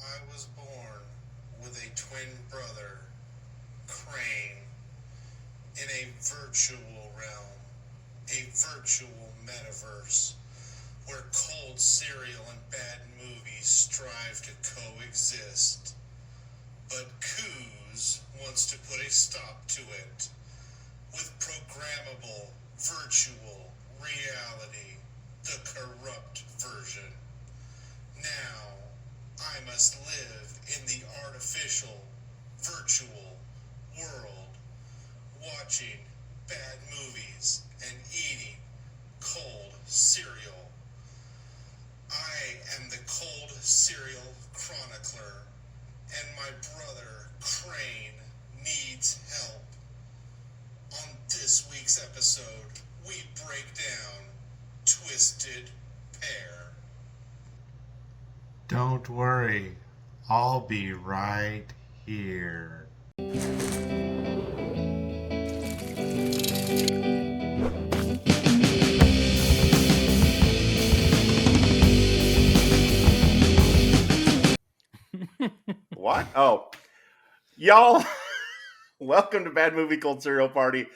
I was born with a twin brother, Crane, in a virtual realm, a virtual metaverse, where cold cereal and bad movies strive to coexist. But Coos wants to put a stop to it with programmable virtual reality, the corrupt version. Now, I must live in the artificial, virtual world, watching bad movies and eating cold cereal. I am the cold cereal chronicler, and my brother, Crane, needs help. On this week's episode, we break down Twisted Pair. Don't worry, I'll be right here. What? Oh, y'all, welcome to Bad Movie Cold Cereal Party.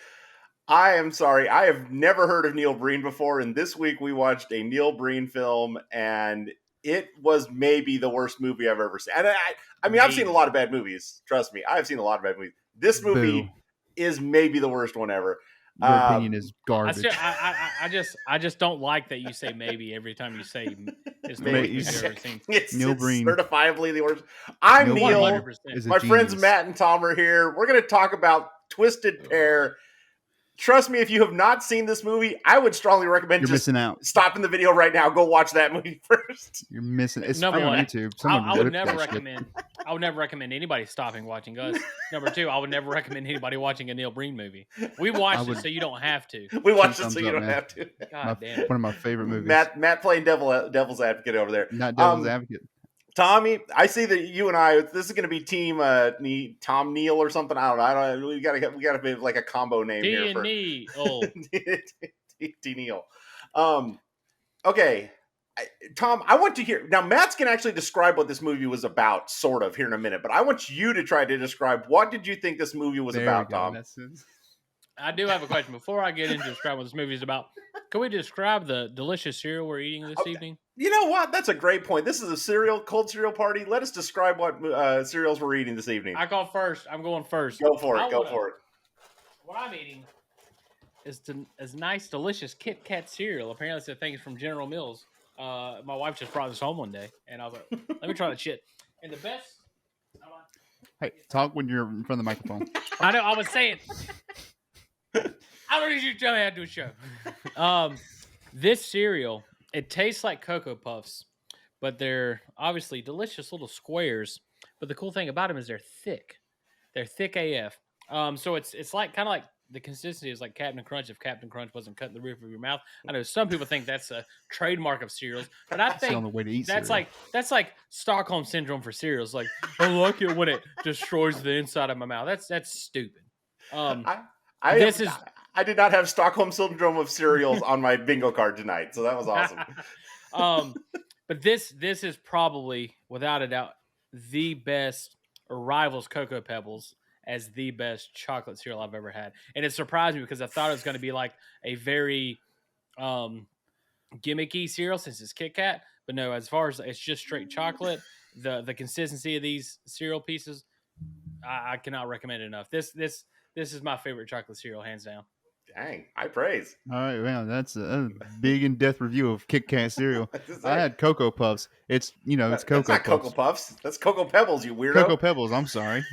I am sorry, I have never heard of Neil Breen before, and this week we watched a Neil Breen film, and it was maybe the worst movie I've ever seen. And I mean, I've seen a lot of bad movies. Trust me, I've seen a lot of bad movies. This movie is maybe the worst one ever. Your opinion is garbage. I just don't like that you say maybe every time you say it's the Maybe. worst movie I've ever seen. It's Neil Breen. certifiably the worst. I'm Neil. 100%. My friends Matt and Tom are here. We're going to talk about Twisted Pair. Trust me, if you have not seen this movie, I would strongly recommend You're missing out. Stopping the video right now. Go watch that movie first. You're missing. It's Number free on one, YouTube. I would never recommend. I would never recommend anybody stopping watching us. Number two, I would never recommend anybody watching a Neil Breen movie. We watched it so you don't have to. We watched it so you don't have to. God damn it. One of my favorite movies. Matt playing devil's advocate over there. Not devil's advocate. Tommy, I see that you and I. This is going to be team Tom Neal or something. I don't know. We got to be like a combo name here for T Neal. Okay, Tom, I want to hear now. Matt's going to actually describe what this movie was about, sort of, here in a minute. But I want you to try to describe what did you think this movie was about, Tom? I do have a question before I get into describing what this movie is about. Can we describe the delicious cereal we're eating this evening? You know what? That's a great point. This is a cold cereal party. Let us describe what cereals we're eating this evening. I call first. I'm going first. Go for it. Go for it. What I'm eating is nice, delicious Kit Kat cereal. Apparently, it's a thing from General Mills. My wife just brought this home one day, and I was like, let me try that shit. And the best... Hey, talk when you're in front of the microphone. I know. I was saying... I don't need you to tell me how to do a show. This cereal, it tastes like Cocoa Puffs, but they're obviously delicious little squares. But the cool thing about them is they're thick. They're thick AF. So it's like kind of like the consistency is like Captain Crunch if Captain Crunch wasn't cutting the roof of your mouth. I know some people think that's a trademark of cereals, but I think on the way to eat that's cereal. like Stockholm syndrome for cereals. Like I like it when it destroys the inside of my mouth. That's stupid. I did not have Stockholm syndrome of cereals on my bingo card tonight, so that was awesome. But this is probably, without a doubt, the best, or rivals Cocoa Pebbles as the best chocolate cereal I've ever had. And it surprised me because I thought it was going to be like a very gimmicky cereal since it's Kit Kat. But no, as far as it's just straight chocolate, the consistency of these cereal pieces, I cannot recommend it enough. This is my favorite chocolate cereal, hands down. Dang, high praise. All right, man, that's a big in-depth review of Kit Kat cereal. I had Cocoa Puffs. It's Cocoa Puffs. That's not Cocoa Puffs. That's Cocoa Pebbles, you weirdo. Cocoa Pebbles, I'm sorry.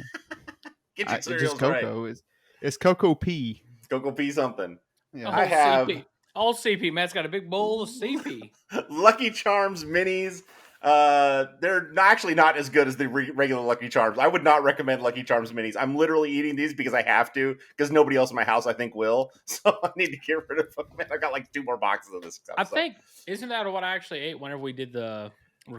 Get your cereals just Cocoa. Right. It's Cocoa P. It's Cocoa P something. Yeah. I have... All CP. Matt's got a big bowl of CP. Lucky Charms minis. They're actually not as good as the regular Lucky Charms. I would not recommend Lucky Charms minis. I'm literally eating these because I have to, because nobody else in my house I think will. So I need to get rid of them. I got like 2 more boxes of this stuff. I think, isn't that what I actually ate whenever we did the we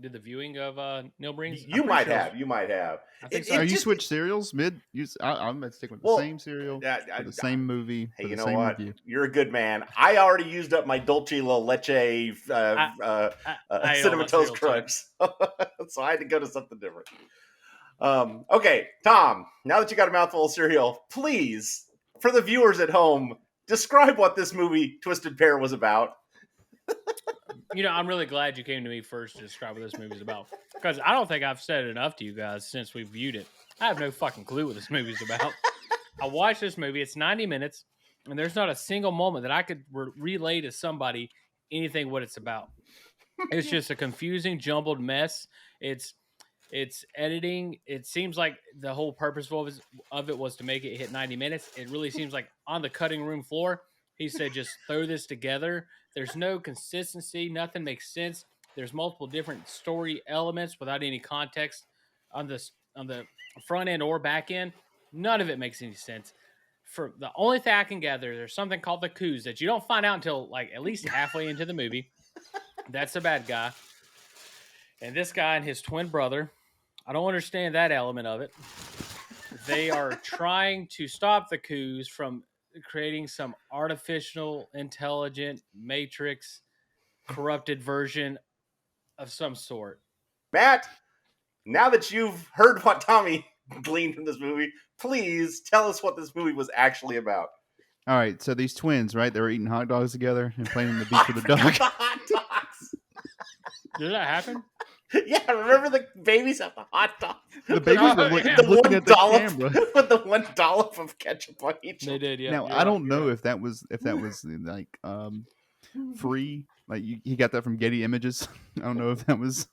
did the viewing of Neil Breen's? You might have. I think It- so. Are it you just- switch serials mid? I'm gonna stick with the Well, same serial for the same movie Hey, for you the know same what? review. You're a good man. I already used up my Dulce La Leche I ate all that Cinnamon Toast cereal, too. Crunch, so I had to go to something different. Okay, Tom. Now that you got a mouthful of cereal, please, for the viewers at home, describe what this movie Twisted Pair was about. I'm really glad you came to me first to describe what this movie's about, because I don't think I've said it enough to you guys since we viewed it. I have no fucking clue what this movie's about. I watched this movie. It's 90 minutes, and there's not a single moment that I could relay to somebody anything what it's about. It's just a confusing, jumbled mess. It's editing. It seems like the whole purpose of it was to make it hit 90 minutes. It really seems like on the cutting room floor, he said, just throw this together. There's no consistency. Nothing makes sense. There's multiple different story elements without any context on the front end or back end. None of it makes any sense. For the only thing I can gather, there's something called the Coos that you don't find out until like at least halfway into the movie. That's a bad guy. And this guy and his twin brother, I don't understand that element of it. They are trying to stop the Coos from creating some artificial, intelligent, matrix, corrupted version of some sort. Matt, now that you've heard what Tommy gleaned from this movie, please tell us what this movie was actually about. All right, so these twins, right? They were eating hot dogs together and playing on the beach with a I dog. forgot the hot dogs. Did that happen? Yeah, remember the babies have the hot dog. The babies Oh, were yeah. looking at the camera. with the one dollop of ketchup on each. They did, yeah. Now You're I right, don't you're know right. if that was like free, like he got that from Getty Images. I don't know if that was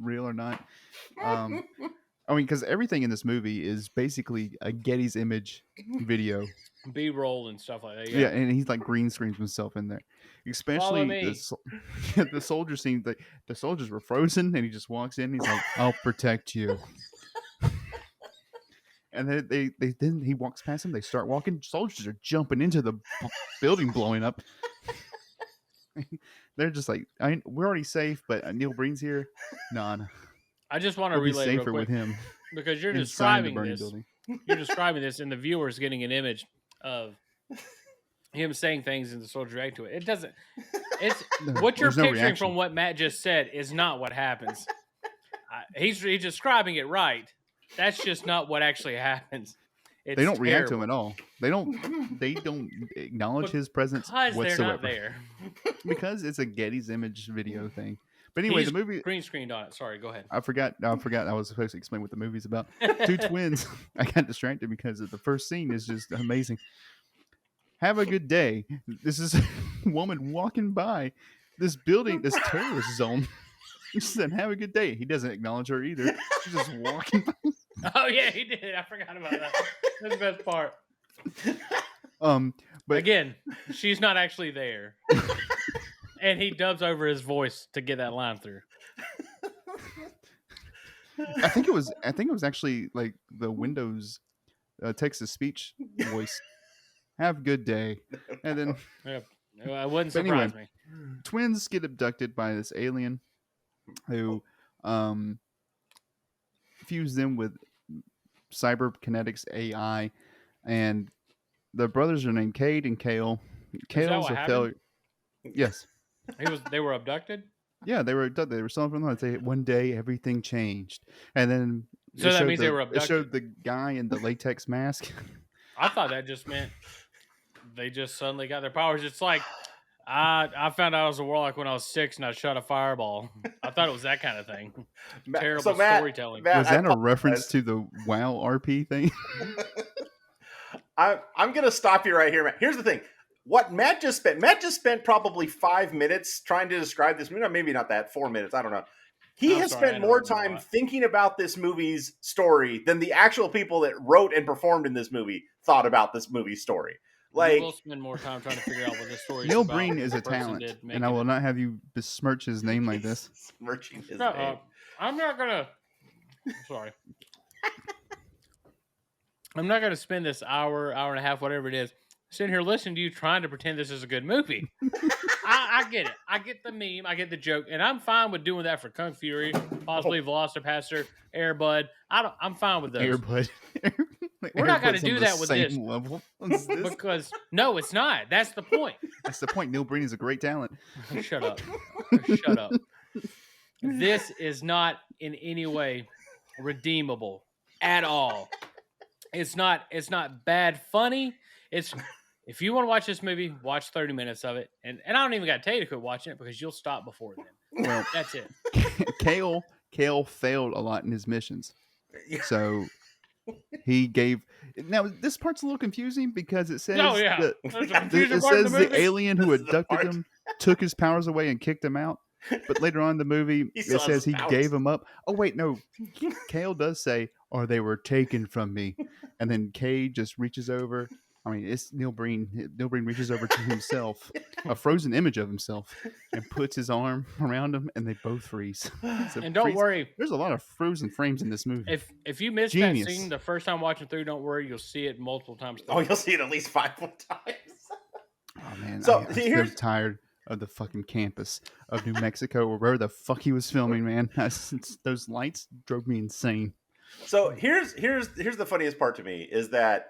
real or not. I mean, because everything in this movie is basically a Getty's image video. B-roll and stuff like that. Yeah, and he's like green screens himself in there. Especially me. the soldier scene. The soldiers were frozen, and he just walks in. And he's like, "I'll protect you." And then he walks past them. They start walking. Soldiers are jumping into the building, blowing up. They're just like, "We're already safe, but Neil Breen's here. No, I just want to we'll be relay real safer quick with him because you're inside the describing burning this. building." You're describing this, and the viewer is getting an image of him saying things and the soldier react to it. It doesn't. It's what you're There's no picturing reaction. from what Matt just said is not what happens. He's describing it right. That's just not what actually happens. It's They don't react to him terrible. at all. They don't acknowledge his presence Because whatsoever. they're not there. Because it's a Getty's image video thing. But anyway, He's the movie. green screened on it. Sorry, go ahead. I forgot. I was supposed to explain what the movie's about. Two twins. I got distracted because of the first scene is just amazing. Have a good day. This is a woman walking by this building, this terrorist zone. She said, "Have a good day." He doesn't acknowledge her either. She's just walking by. Oh yeah, he did. I forgot about that. That's the best part. But Again, she's not actually there, and he dubs over his voice to get that line through. I think it was actually like the Windows text-to-speech voice. Have a good day. And then Yeah, it wouldn't But anyway, surprise me. twins get abducted by this alien who fused them with cyberkinetics AI, and the brothers are named Cade and Kale. Kale's what a happened? failure. Yes. They were abducted. Yeah, they were stolen from the They one day everything changed, and then So it that showed means they were It showed abducted. the guy in the latex mask. I thought that just meant they just suddenly got their powers. It's like I found out I was a warlock when I was 6 and I shot a fireball. I thought it was that kind of thing. Terrible So, Matt, storytelling. Matt, Was I that a reference apologize. to the WoW RP thing? I'm going to stop you right here, Matt. Here's the thing. What Matt just spent probably 5 minutes trying to describe this movie. Maybe not that, 4 minutes. I don't know. He I'm has sorry, I spent know more it's a time lot. thinking about this movie's story than the actual people that wrote and performed in this movie thought about this movie's story. Like, You will spend more time trying to figure out what this story is Neil about Breen than is the a person talent, did and making I will it. not have you besmirch his name like this. smirching his Shut name. up. I'm not gonna. Sorry. I'm not gonna spend this hour and a half, whatever it is, sitting here listening to you trying to pretend this is a good movie. I get it. I get the meme. I get the joke, and I'm fine with doing that for Kung Fury, possibly Velocipaster, Airbud. I'm fine with those. Airbud. We're not going to Airbud's on do the that with this same level as this. because no, it's not. That's the point. That's the point. Neil Breen is a great talent. Shut up. Shut up. This is not in any way redeemable at all. It's not bad funny. It's if you want to watch this movie, watch 30 minutes of it. And I don't even got to tell you to quit watching it because you'll stop before then. Well, That's it. Kale failed a lot in his missions. So he gave. Now this part's a little confusing because it says There's a confusing it part in says the the movie. alien who This is the abducted part. him took his powers away and kicked him out. But later on in the movie, He it still has says his he powers. gave him up. Oh wait, no. Kale does say, "Or they were taken from me," and then Kay just reaches over. I mean, it's Neil Breen. Neil Breen reaches over to himself, a frozen image of himself, and puts his arm around him, and they both freeze. So And don't worry, there's a lot of frozen frames in this movie. if you missed Genius. that scene the first time watching through, don't worry, you'll see it multiple times. Oh, you'll see it at least 5 more times. Oh man, So, I'm see, so here's- tired of the fucking campus of New Mexico or wherever the fuck he was filming, man. Those lights drove me insane. So here's the funniest part to me is that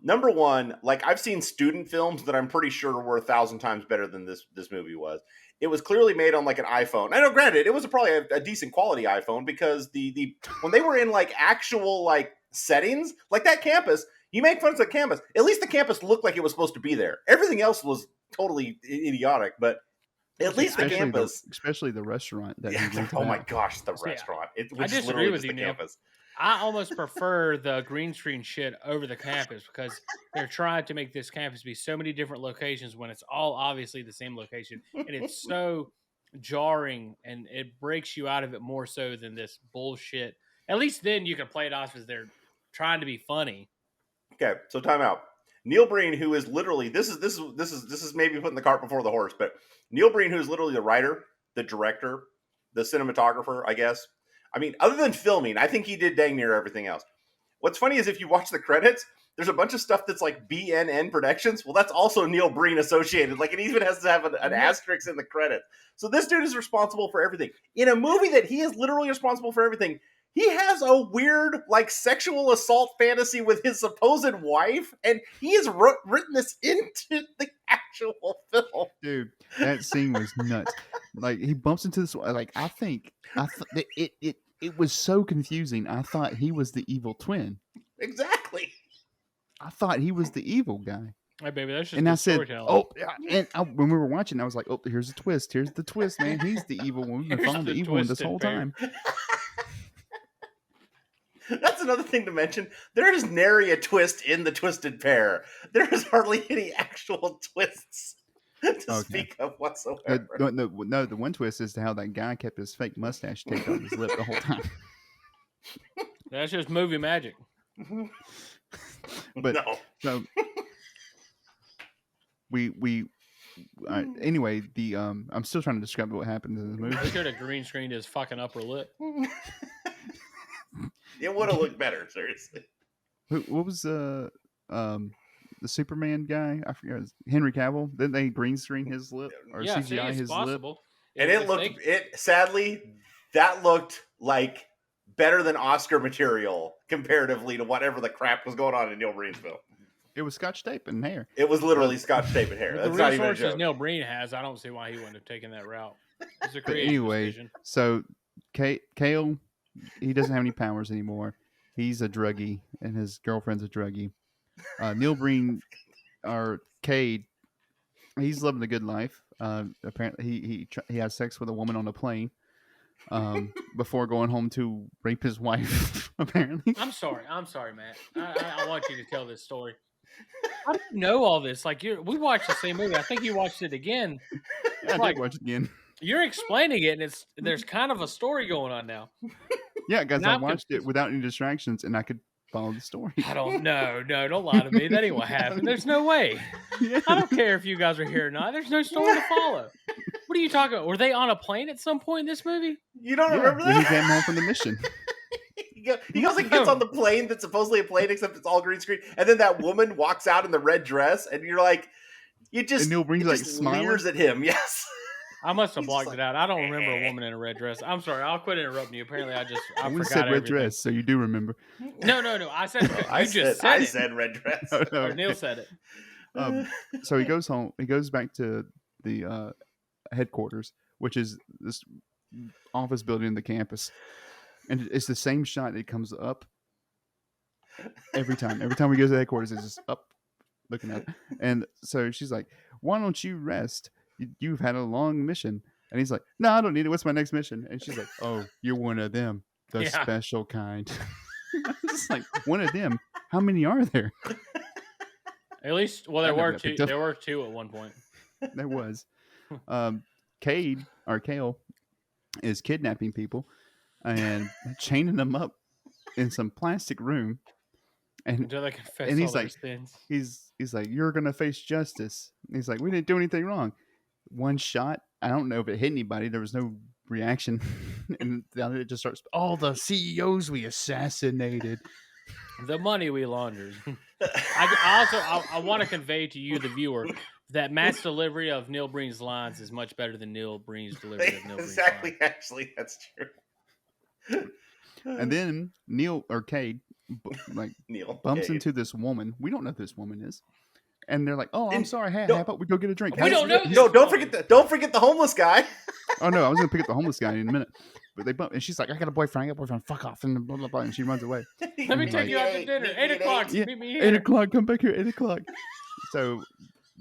number one, like I've seen student films that I'm pretty sure were 1,000 times better than this movie was. It was clearly made on like an iPhone. I know, granted, it was probably a decent quality iPhone because the when they were in like actual like settings, like that campus, you make fun of the campus. At least the campus looked like it was supposed to be there. Everything else was totally idiotic, but at least the campus, especially the restaurant that he rented oh my out. gosh, the Yeah. restaurant. It I was disagree literally with just you, the Neil. campus. I almost prefer the green screen shit over the campus because they're trying to make this campus be so many different locations when it's all obviously the same location. And it's so jarring and it breaks you out of it more so than this bullshit. At least then you can play it off as they're trying to be funny. Okay, so time out. Neil Breen, who is literally this is maybe putting the cart before the horse, but Neil Breen, who is literally the writer, the director, the cinematographer, I guess. I mean, other than filming, I think he did dang near everything else. What's funny is if you watch the credits, there's a bunch of stuff that's like BNN Productions. Well, that's also Neil Breen associated. Like it even has to have an asterisk in the credits. So this dude is responsible for everything. In a movie that he is literally responsible for everything, he has a weird, like, sexual assault fantasy with his supposed wife, and he has written this into the actual film. Dude, that scene was nuts. Like he bumps into this. Like I thought it was so confusing. I thought he was the evil twin. Exactly. I thought he was the evil guy. Hey, baby, that's just And good I said, storytelling. "Oh!" When we were watching, I was like, "Oh, here's the twist. Here's the twist, man. He's the evil one. We've been Here's following the the evil one this twisted whole pair." time." That's another thing to mention. There is nary a twist in the Twisted Pair. There is hardly any actual twists to speak of whatsoever. No, the one twist is to how that guy kept his fake mustache taped on his lip the whole time. That's just movie magic. But no. so we anyway, the I'm still trying to describe what happened in the movie. They could have green screened his fucking upper lip. It would have looked better, seriously. What was the Superman guy? I forget. Henry Cavill. Didn't they green screen his lip or Yeah, CGI see, it's his lip? possible. And If it looked they- sadly, that looked like better than Oscar material comparatively to whatever the crap was going on in Neil Breen's film. It was scotch tape and hair. It was literally Scotch tape and hair. with That's the not even a resources joke. Neil Breen has, I don't see why he wouldn't have taken that route. It's a But creative anyway, decision. so Kale, he doesn't have any powers anymore. He's a druggie, and his girlfriend's a druggie. Neil Breen, or Cade, he's living a good life. Apparently, he has sex with a woman on a plane before going home to rape his wife. Apparently, I'm sorry, Matt. I want you to tell this story. I didn't know all this. Like we watched the same movie. I think you watched it again. I like- did watch it again. You're explaining it, and there's kind of a story going on now. Yeah, guys, Now I I'm watched it confused. without any distractions, and I could follow the story. I don't know. No, don't lie to me. That ain't what happened. There's no way. Yeah. I don't care if you guys are here or not. There's no story to follow. What are you talking about? Were they on a plane at some point in this movie? You don't Yeah, remember when he that? came home from the mission. He goes and gets on the plane that's supposedly a plane, except it's all green screen. And then that woman walks out in the red dress, and you're like, And Neil Breen's like smiling. leers at him. Yes. I must have He's blocked just it out. I don't remember a woman in a red dress. I'm sorry. I'll quit interrupting you. Apparently, I I forgot said red everything. dress, so you do remember. No. I said I it. said red dress. Oh, no. Or Neil said it. So he goes home. He goes back to the headquarters, which is this office building in the campus, and it's the same shot that comes up every time. Every time we go to the headquarters, it's just up, looking up. And so she's like, "Why don't you rest? You've had a long mission." And he's like, "No, I don't need it. What's my next mission?" And she's like, "Oh, you're one of them, the Yeah. special kind." It's like, one of them. How many are there? At least, well, there I never were got two. picked up. There were two at one point. There was. Kale is kidnapping people and chaining them up in some plastic room. And Until they confess and all he's their like- sins. he's like, "You're gonna face justice." And he's like, "We didn't do anything wrong." One shot. I don't know if it hit anybody. There was no reaction. And then it just starts. All the CEOs we assassinated. The money we laundered. I want to convey to you, the viewer, that Matt's delivery of Neil Breen's lines is much better than Neil Breen's delivery of Neil Breen's Exactly. lines. Actually, that's true. And then Neil or Cade Neil bumps okay. into this woman. We don't know who this woman is. And they're like, "Oh, I'm And- sorry. Hey, no. how about we go get a drink?" We don't know this No, don't woman. forget the homeless guy. Oh no, I was gonna pick up the homeless guy in a minute, but they bump, and she's like, "I got a boyfriend. Fuck off!" And blah blah blah, and she runs away. Let me take you out to dinner. 8:00. Yeah, Meet me 8 here. o'clock. Come back here. 8 o'clock. So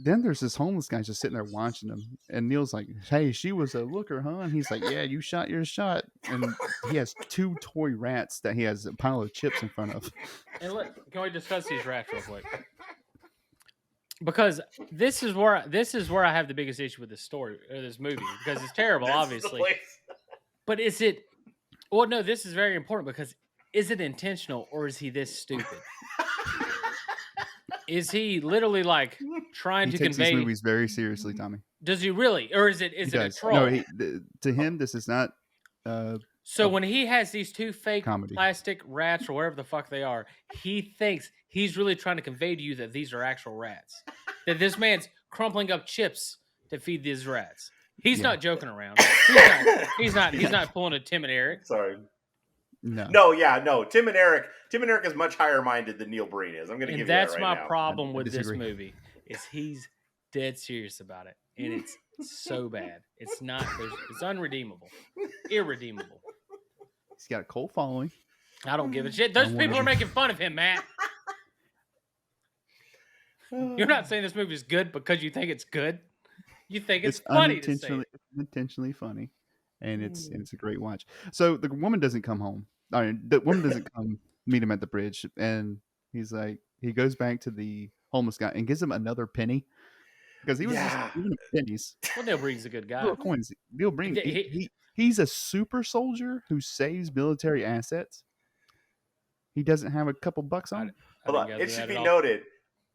then there's this homeless guy just sitting there watching them, and Neil's like, "Hey, she was a looker, huh?" And he's like, "Yeah, you shot your shot." And he has 2 toy rats that he has a pile of chips in front of. And can we discuss these rats real quick? Because this is where I have the biggest issue with this story or this movie, because it's terrible, This is the obviously. place. But is it? Well, no. This is very important because is it intentional or is he this stupid? Is he literally like trying He to takes these convey? movies very seriously, Tommy. Does he really, or is it He a does. troll? No, to him, this is not. So when he has these 2 fake Comedy. plastic rats or whatever the fuck they are, he thinks he's really trying to convey to you that these are actual rats. That this man's crumpling up chips to feed these rats. He's Yeah. not joking around. He's not pulling a Tim and Eric. Sorry. No. No. Tim and Eric is much higher minded than Neil Breen is. I'm going to give And you that's that right my now. problem I with this disagree. movie. Is he's dead serious about it. And it's so bad. It's not it's unredeemable. Irredeemable. He's got a cult following. I don't give a shit. Those I people wanna- are making fun of him, Matt. You're not saying this movie is good because you think it's good. You think it's funny to say. Unintentionally funny, and it's a great watch. So the woman doesn't come home. The woman doesn't come meet him at the bridge, and he's like, he goes back to the homeless guy and gives him another penny because he was Yeah. just giving him pennies, Well, Neil Breen's a good guy. little coins. Neil Breen, he's a super soldier who saves military assets. He doesn't have a couple bucks on it. I Hold didn't on. gather It should that be at all. noted.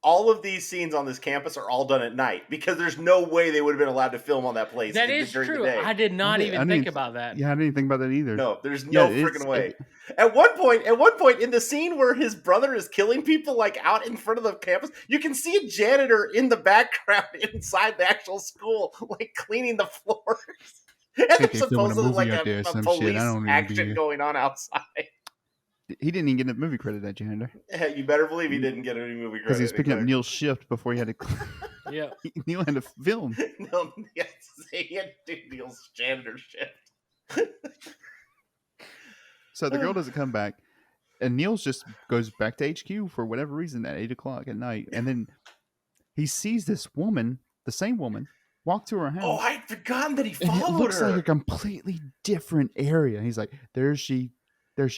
All of these scenes on this campus are all done at night because there's no way they would have been allowed to film on that place. That is during true. The day. I did not I even didn't think even- about that. Yeah, I didn't think about that either. No, there's no Yeah, freaking way. At one point in the scene where his brother is killing people like out in front of the campus, you can see a janitor in the background inside the actual school, like cleaning the floors. And think there's they're filming a supposedly movie like out there or a some police shit. I don't even be action here. going on outside. He didn't even get a movie credit, that janitor, You better believe he didn't get any movie credit. because he was picking up Neil's shift before he had to. Yeah. Neil had to film. No, yes, he had to do Neil's janitor shift. So the girl doesn't come back, and Niels just goes back to HQ for whatever reason at 8 o'clock at night, and then he sees this woman, the same woman, walk to her house. Oh, I'd forgotten that he and it followed looks her. like a completely different area. He's like, there she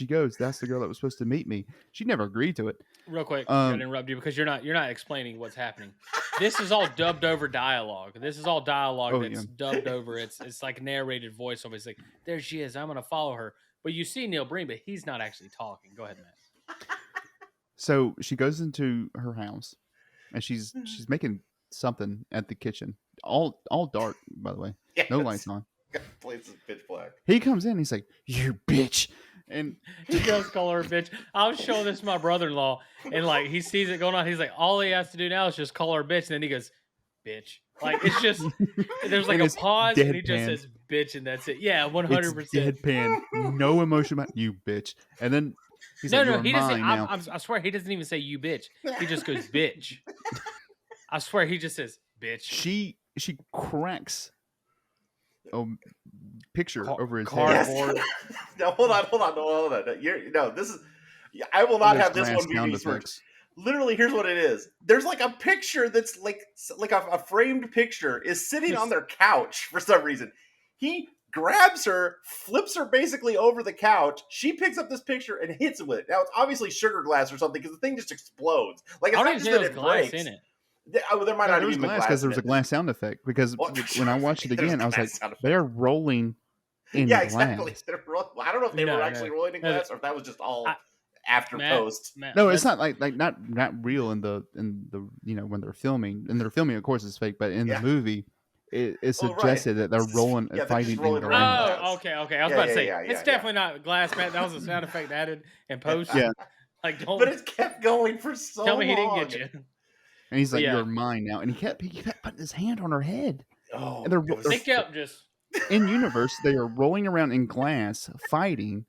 goes. That's the girl that was supposed to meet me. She never agreed to it. Real quick, I'm Um, gonna interrupt you because you're not explaining what's happening. This is all dubbed over dialogue. This is all dialogue Oh, that's yeah. dubbed over. It's like narrated voice. It's like, there she is. I'm gonna follow her. But you see Neil Breen, but he's not actually talking. Go ahead, Matt. So she goes into her house, and she's making something at the kitchen. All dark, by the way. No Yes. lights on. Place is pitch black. He comes in. He's like, "You bitch!" And He does call her a bitch. I was showing this to my brother-in-law, and like he sees it going on. He's like, all he has to do now is just call her a bitch, and then he goes, "Bitch." Like it's just there's like and a it's pause, and he just deadpan. says "bitch," and that's it. Yeah, It's 100%. deadpan, no emotion about you, bitch. And then he's No, like, no, "You're he doesn't. mine now." I swear he doesn't even say "you bitch." He just goes "bitch." I swear he just says "bitch." She cracks a picture over his Yes. head. Cardboard. No, hold on. This is. I will not There's have this glass one be sound besmirched. effects. Literally, here's what it is. There's like a picture that's like a framed picture is sitting on their couch for some reason. He grabs her, flips her basically over the couch. She picks up this picture and hits it with it. Now it's obviously sugar glass or something because the thing just explodes. Like it's I don't not even just say that there's it glass breaks. in it. There might No, not there was even be glass because there in was a it. glass sound effect. Because Well, when I watched it there's again, I was like, glass sound effect. they're rolling in Yeah, glass. exactly. I don't know if they No, were no. actually rolling in No, glass or if that was just all I- after post. Matt, No, it's let's- not like not real in the when they're filming. And they're filming, of course, it's fake. But in Yeah. the movie, it Oh, right. suggested that they're rolling Yeah, and they're just fighting in rolling around glass. glass. Oh, okay. I was Yeah, about to say yeah, it's yeah. definitely not glass, Matt. That was a sound effect added in post. Yeah. Like don't But it kept going for so tell me he long. didn't get you. And he's like, Yeah. "You're mine now." And he kept putting his hand on her head. Oh, And they're- it was- They kept just In universe, they are rolling around in glass, fighting,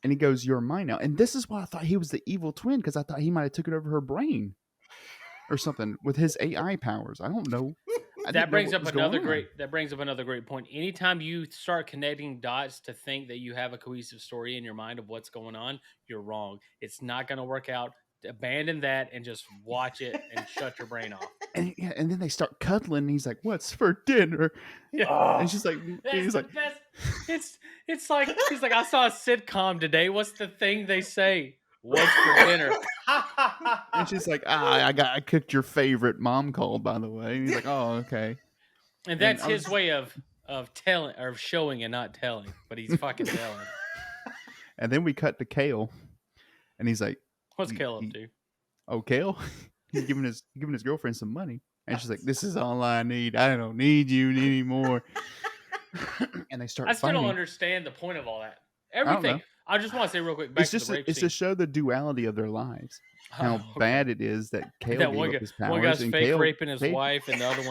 and he goes, "You're mine now." And this is why I thought he was the evil twin, because I thought he might have took it over her brain or something with his AI powers. I don't know. that brings up another great point. Anytime you start connecting dots to think that you have a cohesive story in your mind of what's going on, you're wrong. It's not going to work out. Abandon that and just watch it and shut your brain off. And then they start cuddling. And he's like, "What's for dinner?" Oh. And she's like, That's "He's the like, best. It's like he's like, I saw a sitcom today. What's the thing they say? What's for dinner? and she's like, I cooked your favorite." Mom called, by the way. And he's like, "Oh, okay." And that's I his was- way of telling or of showing and not telling, but he's fucking telling. And then we cut to Kale, and he's like, What's He- Kale up he- to? "Oh, Kale, he's giving his girlfriend some money." And she's like, "This is all I need. I don't need you anymore." And they start I still fighting. don't understand the point of all that. don't Everything. know. I just want to say real quick back It's to just the rape it's scene. to show the duality of their lives. How Oh, okay. bad it is that Kale That gave one, up guy, his powers. one guy's and fake Kale raping his paid- wife, and the other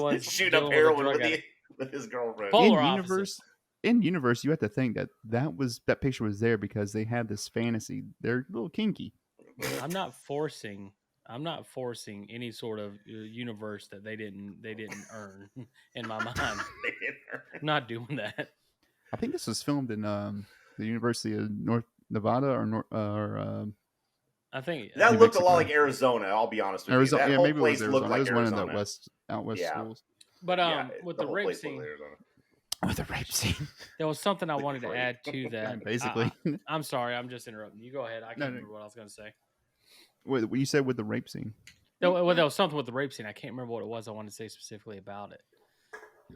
one's shoot up dealing with a heroin drug with, addict. with his girlfriend. Polar in opposites. universe, you have to think that picture was there because they had this fantasy. They're a little kinky. I'm not forcing any sort of universe that they didn't earn in my mind. I'm not doing that. I think this was filmed in the University of North Nevada I think That New looked a lot Mexico. like Arizona. I'll be honest with Arizona. you. That Yeah, whole maybe it place was looked Arizona. like It was one Arizona. of the out west Yeah. schools But Yeah, with the the whole rape place looked scene, like Arizona. with a rape scene. there was something I wanted to Rape. add to that. Basically, I'm sorry, I'm just interrupting. You go ahead. I can't No. remember what I was going to say. what you said with the rape scene. There was something with the rape scene. I can't remember what it was. I wanted to say specifically about it.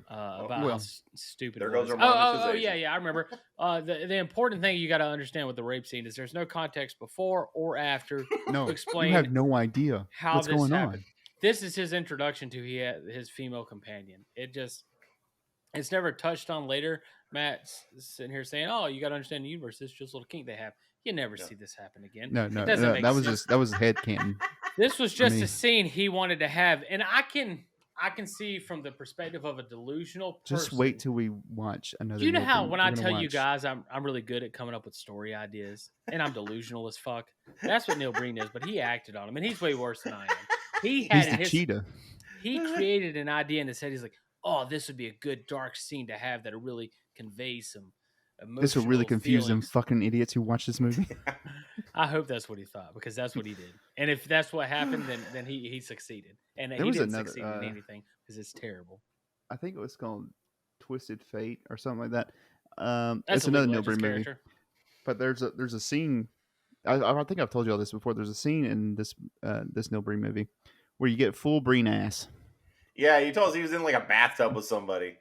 About how well, stupid there it goes was. our Oh, monetization. yeah, I remember. The important thing you got to understand with the rape scene is there's no context before or after No, to explain you have no idea how what's this going happened. on. This is his introduction to his female companion. It's never touched on later. Matt's sitting here saying, "Oh, you got to understand the universe. It's just a little kink they have." You never see this happen again. No, It doesn't make that was sense. that was head canon. This was just me. a scene he wanted to have, and I can see from the perspective of a delusional person. Just wait till we watch another. Do you know how Neil Breen. when We're I gonna tell you watch- guys I'm really good at coming up with story ideas, and I'm delusional as fuck. That's what Neil Breen is, but he acted on them, and he's way worse than I am. He had he's in the his cheetah. he created an idea in his head. He's like, "Oh, this would be a good dark scene to have that really conveys some emotional This will really confuse them feelings." fucking idiots who watch this movie. I hope that's what he thought because that's what he did. And if that's what happened, then he succeeded. And There he was didn't another, succeed in anything because it's terrible. I think it was called Twisted Fate or something like that. That's It's a another League Neil of Legends Breen movie. character. But there's a scene. I think I've told you all this before. There's a scene in this Neil Breen movie where you get full Breen ass. Yeah, he told us he was in like a bathtub with somebody.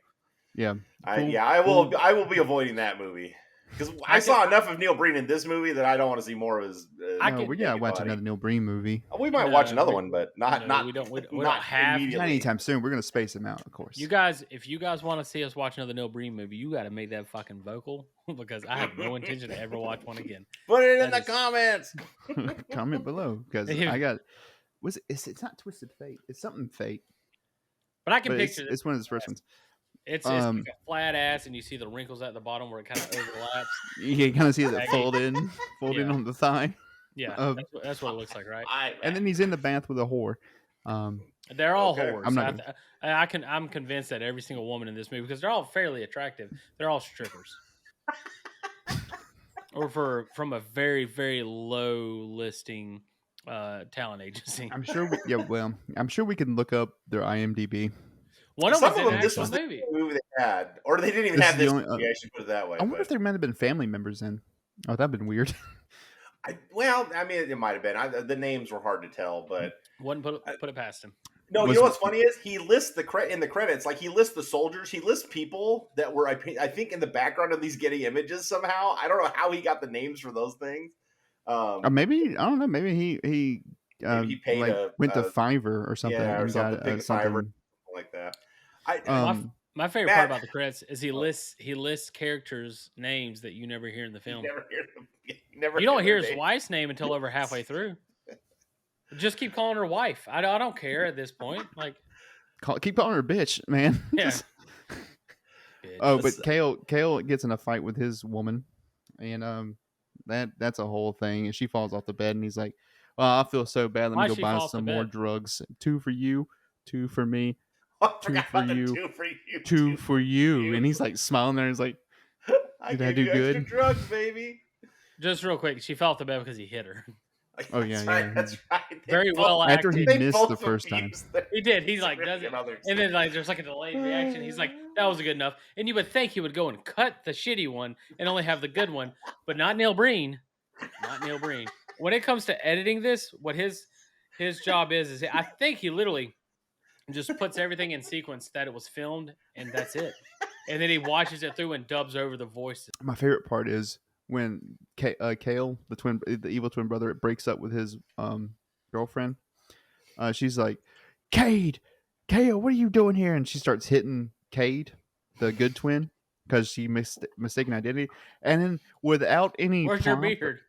Yeah, I will be avoiding that movie. Because I saw enough of Neil Breen in this movie that I don't want to see more of his. We gotta watch another Neil Breen movie. We might watch another one, but not we don't not have immediately. Not anytime soon. We're gonna space him out, of course. You guys, if you guys want to see us watch another Neil Breen movie, you got to make that fucking vocal because I have no intention to ever watch one again. Put it in the comments. Comment below because I got. It's not Twisted Fate. It's something Fate. But I can picture it's one of his first ones. It's like a flat ass, and you see the wrinkles at the bottom where it kind of overlaps. You can kind of see that fold in on the thigh. Yeah, that's what it looks like, right? And then he's in the bath with a whore. They're all whores. I'm not I'm convinced that every single woman in this movie, because they're all fairly attractive, they're all strippers, or from a very, very low listing talent agency. I'm sure. I'm sure we can look up their IMDb. One of them, this was the movie they had, or they didn't even have this movie. I should put it that way. I wonder if there might have been family members in. Oh, that'd been weird. I mean, it might have been. The names were hard to tell, but wouldn't put it past him. No, you know what's funny is he lists in the credits, like he lists the soldiers, he lists people that were, I think, in the background of these Getty images somehow. I don't know how he got the names for those things. Or maybe I don't know. Maybe he paid went to Fiverr or something and got something like that. My favorite part about the credits is he lists characters' names that you never hear in the film. You never hear them. You don't hear his wife's name until over halfway through. Just keep calling her wife. I don't care at this point. Like, keep calling her bitch, man. Yeah. But Kale gets in a fight with his woman, and that's a whole thing. And she falls off the bed, and he's like, "Well, I feel so bad. Let me go buy some more drugs. 2 for you, 2 for me." 2 for you, 2 for you, and he's like smiling there. He's like, "Did I do good?" Drugs, baby. Just real quick, she fell off the bed because he hit her. Oh yeah, that's right. Very well acted. After he missed the first time, he did. He's like, does it, and then like there's like a delayed reaction. He's like, that was good enough. And you would think he would go and cut the shitty one and only have the good one, but not Neil Breen. Not Neil Breen. When it comes to editing this, what his job is I think he literally just puts everything in sequence that it was filmed, and that's it. And then he watches it through and dubs over the voices. My favorite part is when Kale, the evil twin brother, breaks up with his girlfriend. She's like, Cade, Kale, what are you doing here? And she starts hitting Cade, the good twin, because she mistaken identity. And then without any where's your beard?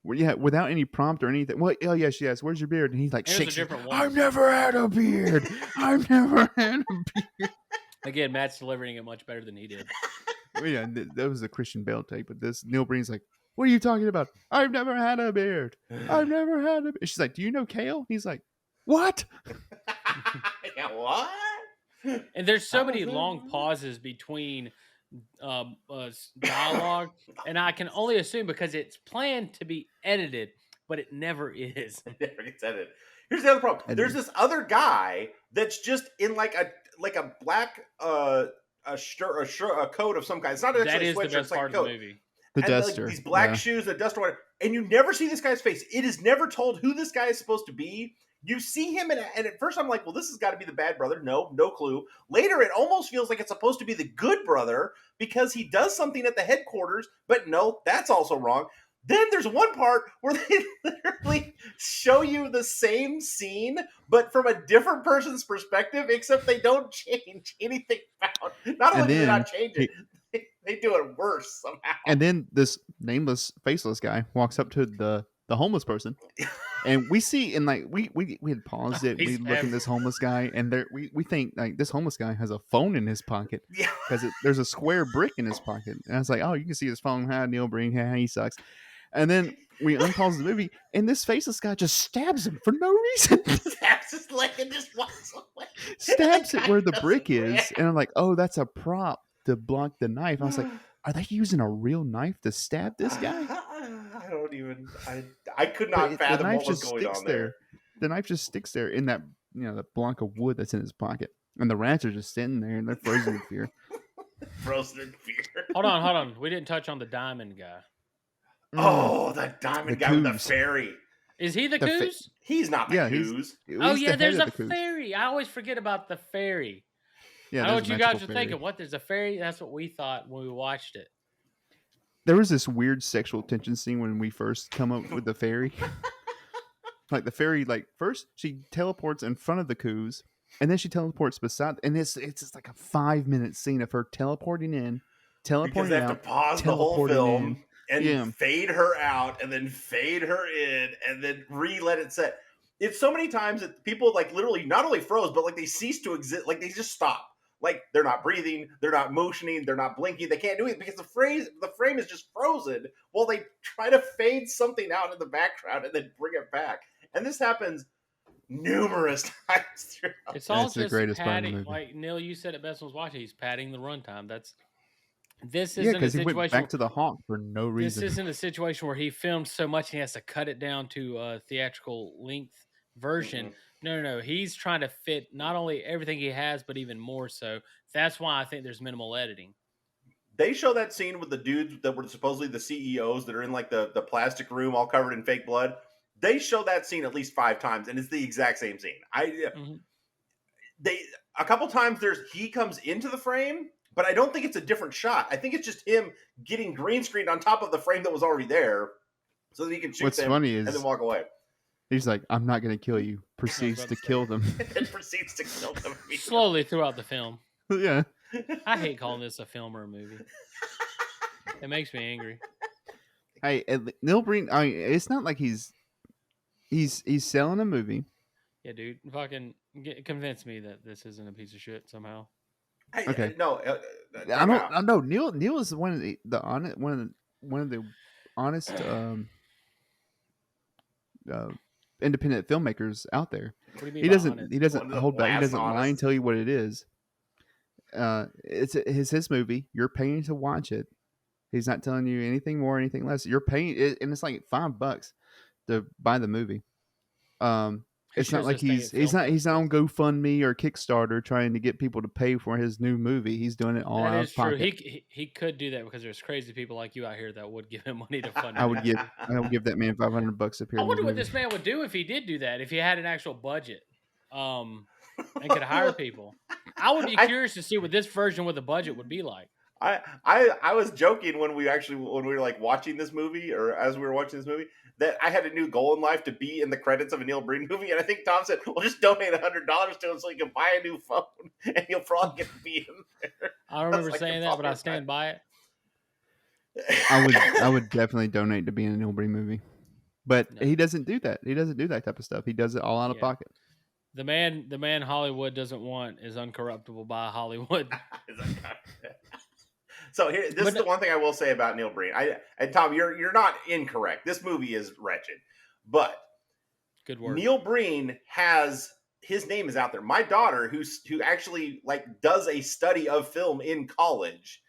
Yeah, without any prompt or anything. Well, oh yeah, she asks, "Where's your beard?" And he's like, "Shakes it. I've never had a beard. I've never had a beard." Again, Matt's delivering it much better than he did. Well, yeah, that was a Christian Bale take, but this Neil Breen's like, "What are you talking about? I've never had a beard. I've never had a beard." She's like, "Do you know Kale?" He's like, "What?" Yeah, what? And there's so many long pauses between dialogue, and I can only assume because it's planned to be edited, but it never is. It never gets edited. Here's the other problem. There's this other guy that's just in like a black a coat of some kind. It's not actually that is a sweatshirt. the best part of the movie. The and duster. Like these black shoes, the duster, whatever. And you never see this guy's face. It is never told who this guy is supposed to be. You see him, and at first I'm like, well, this has got to be the bad brother. No clue. Later, it almost feels like it's supposed to be the good brother because he does something at the headquarters, but no, that's also wrong. Then there's one part where they literally show you the same scene, but from a different person's perspective, except they don't change anything about it. Not only do they not change it, they do it worse somehow. And then this nameless, faceless guy walks up to the homeless person. And we see, and like we had paused it. We look at this homeless guy, and we think like this homeless guy has a phone in his pocket because there's a square brick in his pocket. And I was like, oh, you can see his phone. Hi, Neil Breen. Hi, he sucks. And then we unpause the movie, and this faceless guy just stabs him for no reason. Stabs his leg and just walks away. Stabs it where the brick is, and I'm like, oh, that's a prop to block the knife. I was like, are they using a real knife to stab this guy? I don't even. I could not fathom what was going on there. The knife just sticks there in that that block of wood that's in his pocket, and the rats are just sitting there and they're frozen in fear. Frozen in fear. Hold on. We didn't touch on the diamond guy. Oh, that diamond guy with the fairy. Is he the Coos? He's not the Coos. Oh yeah, there's a fairy. I always forget about the fairy. Yeah, I know what you guys are thinking. What? There's a fairy? That's what we thought when we watched it. There was this weird sexual tension scene when we first come up with the fairy. Like the fairy, like first she teleports in front of the coos, and then she teleports beside, and it's just like a 5-minute scene of her teleporting in, Because they teleporting have to out, pause the whole teleporting film in. and Yeah. fade her out and then fade her in and then let it set. It's so many times that people like literally not only froze, but like they cease to exist. Like they just stop. Like they're not breathing, they're not motioning, they're not blinking. They can't do it because the frame is just frozen while they try to fade something out in the background and then bring it back. And this happens numerous times throughout. It's all That's the just greatest part of the padding. movie. Like Neil, you said it best when I was watching. He's padding the runtime. This Yeah, isn't a because he went situation. back to the honk for no This reason. isn't a situation where he filmed so much and he has to cut it down to a theatrical length version. Mhm. No. He's trying to fit not only everything he has, but even more so. That's why I think there's minimal editing. They show that scene with the dudes that were supposedly the CEOs that are in like the plastic room all covered in fake blood. They show that scene at least 5 times, and it's the exact same scene. They a couple times he comes into the frame, but I don't think it's a different shot. I think it's just him getting green screened on top of the frame that was already there, so that he can shoot What's them funny and is then walk away. he's like, "I'm not going to kill you." Proceeds about to to say. kill them. And proceeds to kill them Slowly throughout the film. Yeah. I hate calling this a film or a movie. It makes me angry. Hey, Neil Breen. I mean, it's not like he's selling a movie. Yeah, dude. Fucking convince me that this isn't a piece of shit somehow. Okay. No, I know Neil is one of the honest one of the honest independent filmmakers out there. What do you mean He by doesn't honest? he doesn't One of the hold back. He last doesn't lie and honest. tell you what it is. It's his movie. You're paying to watch it. He's not telling you anything more, anything less. You're paying it, and it's like $5 to buy the movie. It's not like he's not on GoFundMe or Kickstarter trying to get people to pay for his new movie. He's doing it all That out is of true. pocket. He could do that because there's crazy people like you out here that would give him money to fund it. I would give that man $500 to appear. I in wonder what movie. this man would do if he did do that. If he had an actual budget, and could hire people. I would be curious to see what this version with a budget would be like. I was joking when we were like watching this movie, or as we were watching this movie, that I had a new goal in life to be in the credits of a Neil Breen movie, and I think Tom said, "Well, just donate $100 to him so he can buy a new phone, and he'll probably get to be in there." I remember like, saying that, but I stand by it. I would definitely donate to be in a Neil Breen movie, but he doesn't do that. He doesn't do that type of stuff. He does it all out of pocket. The man Hollywood doesn't want is uncorruptible by Hollywood. So this is the one thing I will say about Neil Breen. And Tom, you're not incorrect. This movie is wretched, but good word. Neil Breen his name is out there. My daughter, who actually like does a study of film in college,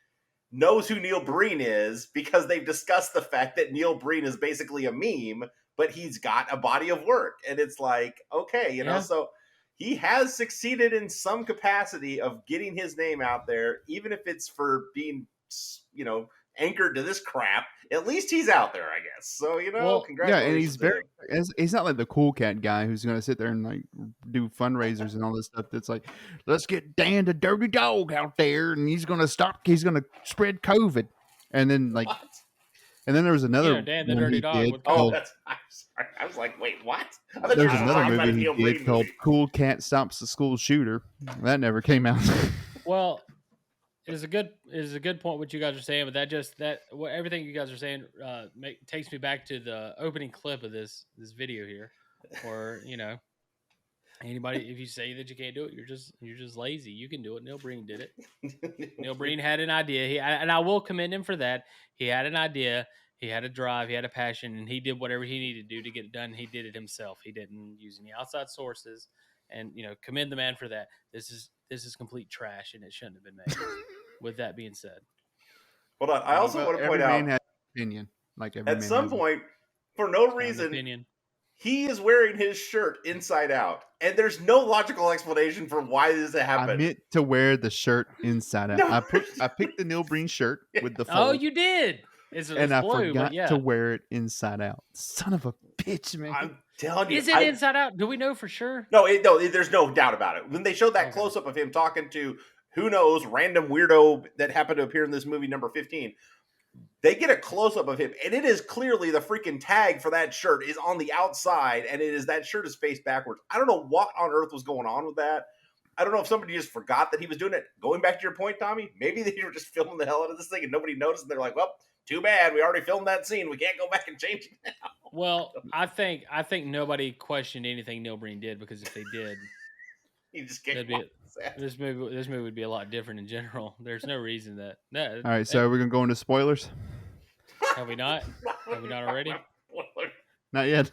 knows who Neil Breen is because they've discussed the fact that Neil Breen is basically a meme, but he's got a body of work, and it's like, okay, you know, so he has succeeded in some capacity of getting his name out there, even if it's for being, you know, anchored to this crap. At least he's out there, I guess. So, you know, congratulations. Yeah, and he's not like the cool cat guy who's going to sit there and like do fundraisers and all this stuff. That's like, let's get Dan the dirty dog out there, and he's going to spread COVID, and then like. What? And then there was another Dan the dirty dog. I'm sorry. I was like, wait, what? There's another movie he did called Cool Cat Stops the School Shooter. That never came out. Well, it's a good point what you guys are saying, but everything you guys are saying takes me back to the opening clip of this video here, where, you know, anybody, if you say that you can't do it, you're just lazy. You can do it. Neil Breen did it. Neil Breen had an idea. And I will commend him for that. He had an idea. He had a drive. He had a passion, and he did whatever he needed to do to get it done. He did it himself. He didn't use any outside sources. And, you know, commend the man for that. This is complete trash, and it shouldn't have been made. With that being said, hold on. I also want to point out, every man has an opinion. Like at some point, for no reason, he is wearing his shirt inside out, and there's no logical explanation for why this happened. I meant to wear the shirt inside out. No. I picked the Neil Breen shirt with the fold. Oh, you did. It's and I blue, forgot to wear it inside out. Son of a bitch, man! I'm telling you, is it inside out? Do we know for sure? No, there's no doubt about it. When they showed that close up of him talking to who knows random weirdo that happened to appear in this movie number 15. They get a close-up of him, and it is clearly the freaking tag for that shirt is on the outside, and that shirt is faced backwards. I don't know what on earth was going on with that. I don't know if somebody just forgot that he was doing it. Going back to your point, Tommy, maybe they were just filming the hell out of this thing and nobody noticed, and they're like, well, too bad. We already filmed that scene. We can't go back and change it now. Well, I think nobody questioned anything Neil Breen did, because if they did, You just can't. this movie would be a lot different in general. There's no reason that. No, All right, so we're gonna go into spoilers. have we not? Have we not already? Not yet.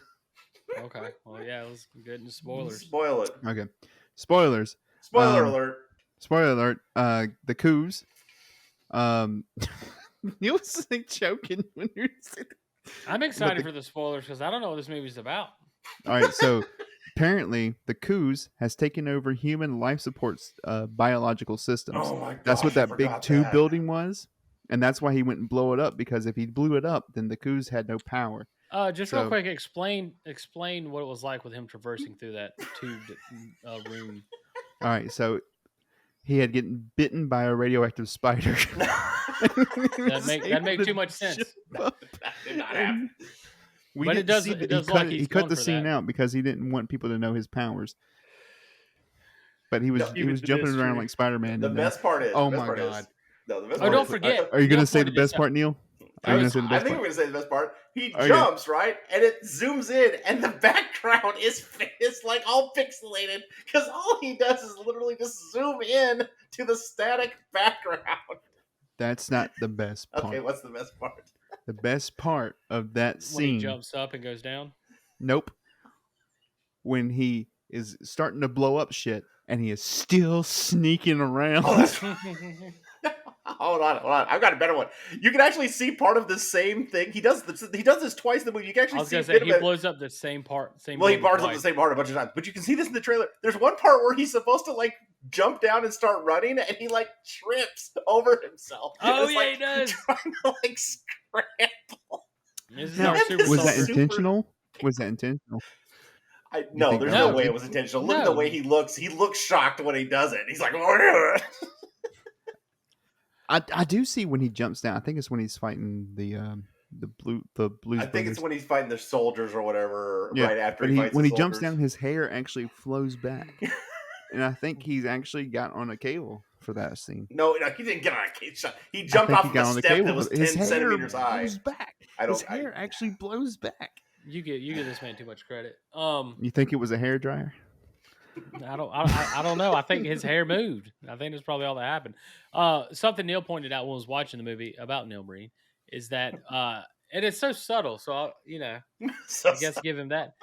Okay. Well, yeah, let's get into spoilers. Spoil it. Okay, spoilers. Spoiler alert. Spoiler alert. The coups. You was like choking when you said. I'm excited for the spoilers because I don't know what this movie's about. All right, so apparently the coups has taken over human life support biological systems. Oh my god! That's what that big tube building was, and that's why he went and blew it up, because if he blew it up, then the coups had no power. Just real quick, explain what it was like with him traversing through that tubed room. All right, so he had getting bitten by a radioactive spider. that make too much sense. That did not happen. We But didn't it does- see it that does he look cut, like he's he cut going the for scene that. out because he didn't want people to know his powers. But he was No, he was jumping around like Spider-Man. The best part is. Oh the best my part is- God. No, the best Oh, part don't is- forget. Are you going Neil to say the pointed this best part, Neil? Are you going to say the I best think part? we're going to say the best part. He Okay. jumps, right? And it zooms in, and the background is like all pixelated because all he does is literally just zoom in to the static background. That's not the best part. Okay, what's the best part? The best part of that When he scene. jumps up and goes down. Nope. When he is starting to blow up shit and he is still sneaking around. Oh, that's Hold on. I've got a better one. You can actually see part of the same thing. He does this twice in the movie. You can I actually was see gonna a say bit of he it. blows up the same part. Well, he bars up the same part a bunch of times, but you can see this in the trailer. There's one part where he's supposed to like jump down and start running, and he like trips over himself. Oh It's, yeah, like, he does. trying to like scramble. This is Now, our super was that soldier. intentional? Was that intentional? No, think there's that no was way it? it was intentional. Look at the No. way he looks. He looks shocked when he does it. He's like, I do see when he jumps down. I think it's when he's fighting the blues. I think it's when he's fighting the soldiers or whatever. Yeah, right after but he fights when the he jumps soldiers. down, his hair actually flows back, and I think he's actually got on a cable for that scene. No, he didn't get on a cage shot. He I jumped think off he of got a on the step cable. that was but 10 his hair centimeters high. blows back. I don't. His hair actually blows back. You give this man too much credit. You think it was a hair dryer? I don't know. I think his hair moved. I think that's probably all that happened. Something Neil pointed out when I was watching the movie about Neil Breen is that and it's so subtle. So I guess give him that.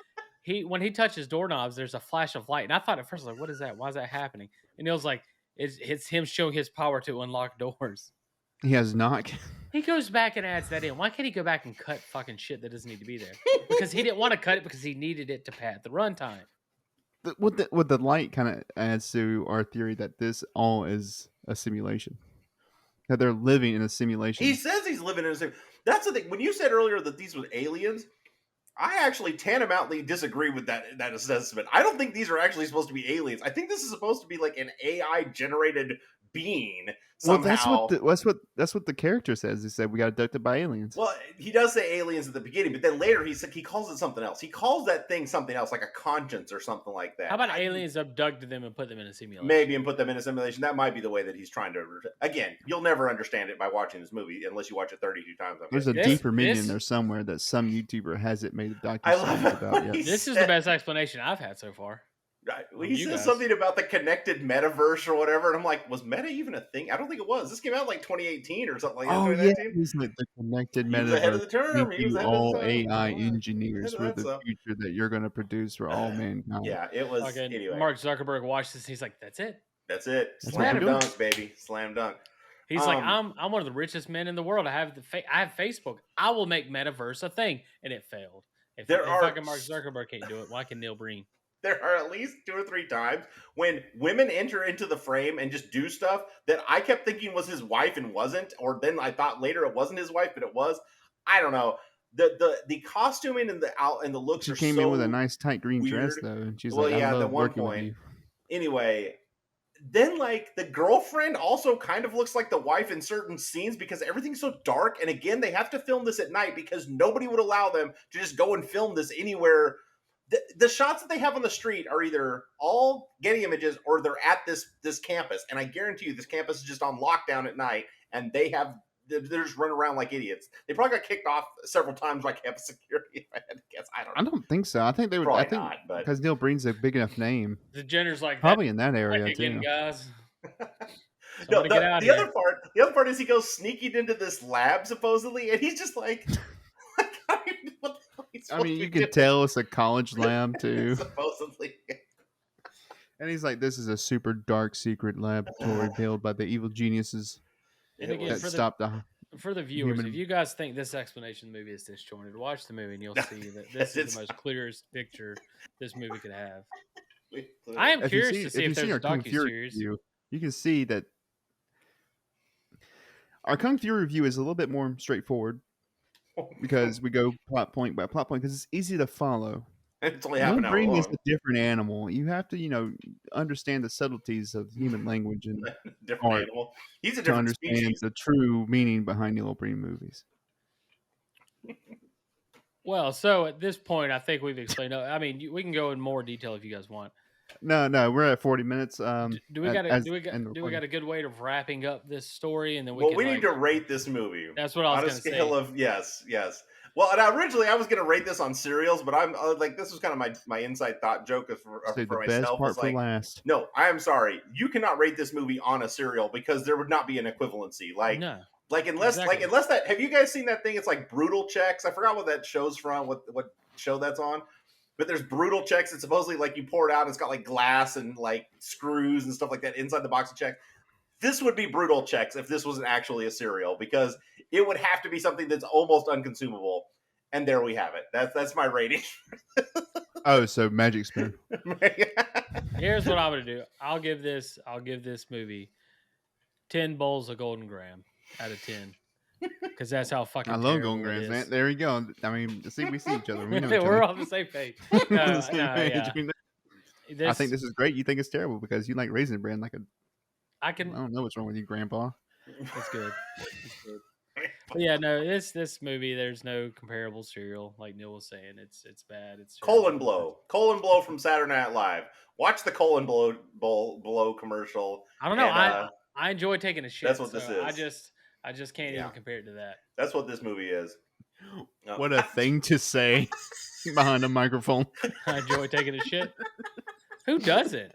When he touches doorknobs, there's a flash of light, and I thought at first, like, what is that? Why is that happening? And Neil's like, it's him showing his power to unlock doors. He has knock. He goes back and adds that in. Why can't he go back and cut fucking shit that doesn't need to be there? Because he didn't want to cut it because he needed it to pad the runtime. What the light kind of adds to our theory that this all is a simulation. That they're living in a simulation. He says he's living in a sim. That's the thing. When you said earlier that these were aliens, I actually tantamountly disagree with that assessment. I don't think these are actually supposed to be aliens. I think this is supposed to be like an AI generated being somehow. Well, that's what the character says. He said we got abducted by aliens. Well, he does say aliens at the beginning, but then later he calls it something else. He calls that thing something else, like a conscience or something like that. How about aliens abducted them and put them in a simulation? Maybe and put them in a simulation. That might be the way that he's trying to. Again, you'll never understand it by watching this movie unless you watch it 32 times. There's a This- deeper meaning this- there somewhere that some YouTuber hasn't made a I love docuseries it. about yet. This is the best explanation I've had so far. Right. Well, From he you says guys. something about the connected metaverse or whatever, and I'm like, was meta even a thing? I don't think it was. This came out like 2018 or something like that. Oh yeah, 2019. he's like the connected He was ahead of the metaverse. term. Thank He was you, ahead of the all time. AI Yeah, engineers ahead for of that the stuff. future that you're going to produce for all mankind. Yeah, it was. Fucking Anyway, Mark Zuckerberg watched this. He's like, "That's it." that's it. That's Slam what we're doing. dunk, baby. Slam dunk. He's like, Um, "I'm one of the richest men in the world. I have I have Facebook. I will make metaverse a thing," and it failed. If fucking Mark Zuckerberg can't do it, why can Neil Breen? There are at least 2 or 3 times when women enter into the frame and just do stuff that I kept thinking was his wife and wasn't, or then I thought later it wasn't his wife, but it was. I don't know. The costuming and the looks She are came so in with a nice tight green dress weird. though, and she's Well, like, yeah, "I at love one working with point. you." Anyway, then like the girlfriend also kind of looks like the wife in certain scenes because everything's so dark. And again, they have to film this at night because nobody would allow them to just go and film this anywhere. The shots that they have on the street are either all Getty images or they're at this campus. And I guarantee you this campus is just on lockdown at night and they're just running around like idiots. They probably got kicked off several times by campus security, if I had to guess. I don't know. I don't think so. I think they would. Probably I think not, but because Neil Breen's a big enough name, The Jenner's like probably in that that area again, too. guys. no, Somebody get out the here. other part is he goes sneaking into this lab supposedly, and he's just like, what the hell he's I supposed mean, to you be can tell it's a college lab doing? too. Supposedly. And he's like, "This is a super dark secret laboratory built by the evil geniuses And It again, that was- stopped the." For the viewers, Human- if you guys think this explanation of the movie is disjointed, watch the movie and you'll see that this is It's the most clearest picture this movie could have. Wait, I am If you curious see, to if see you if see there's our a Kung Fury docuseries. review, you can see that our Kung Fury review is a little bit more straightforward because we go plot point by plot point because it's easy to follow. it's only half Neil an hour Breen is long. a different animal. You have to, understand the subtleties of human language and Different art animal. He's a to different understand species. the true meaning behind Neil Breen movies. Well, so at this point, I think we've explained. I mean, we can go in more detail if you guys want. No, we're at 40 minutes. Do we got as- do we and got a good way of wrapping up this story, and then we Well, can we need like, to rate this movie That's what I was on a going to say. scale of yes. Well, and originally I was going to rate this on serials, but I'm like this was kind of my inside thought joke for Say the myself. best part Was for like, last. no, I am sorry, you cannot rate this movie on a serial because there would not be an equivalency. no. Unless Exactly. that. Have you guys seen that thing? It's like Brutal Checks. I forgot what that show's from. What show that's on? But there's Brutal Checks. It's supposedly like you pour it out. And it's got like glass and like screws and stuff like that inside the box of checks. This would be Brutal Checks if this wasn't actually a cereal because it would have to be something that's almost unconsumable. And there we have it. That's my rating. Oh, so Magic Spoon. Here's what I'm going to do. I'll give this movie 10 bowls of Golden Graham out of 10 because that's how fucking. I love terrible Golden it Grams, is. man. There you go. I mean, see, we see each other. We know each We're other. on the same page. We're on No, the same no, page. yeah. We know- I This- think this is great. You think it's terrible because you like Raisin Bran like a. I I can. don't know what's wrong with you, Grandpa. It's good. It's good. But yeah, no. This movie, there's no comparable cereal. Like Neil was saying, it's bad. It's Colon terrible. blow from Saturday Night Live. Watch the colon blow commercial. I don't know. And, I enjoy taking a shit. that's what this so is. I just can't Yeah. even compare it to that. That's what this movie is. No. What a thing to say behind a microphone. I enjoy taking a shit. Who doesn't?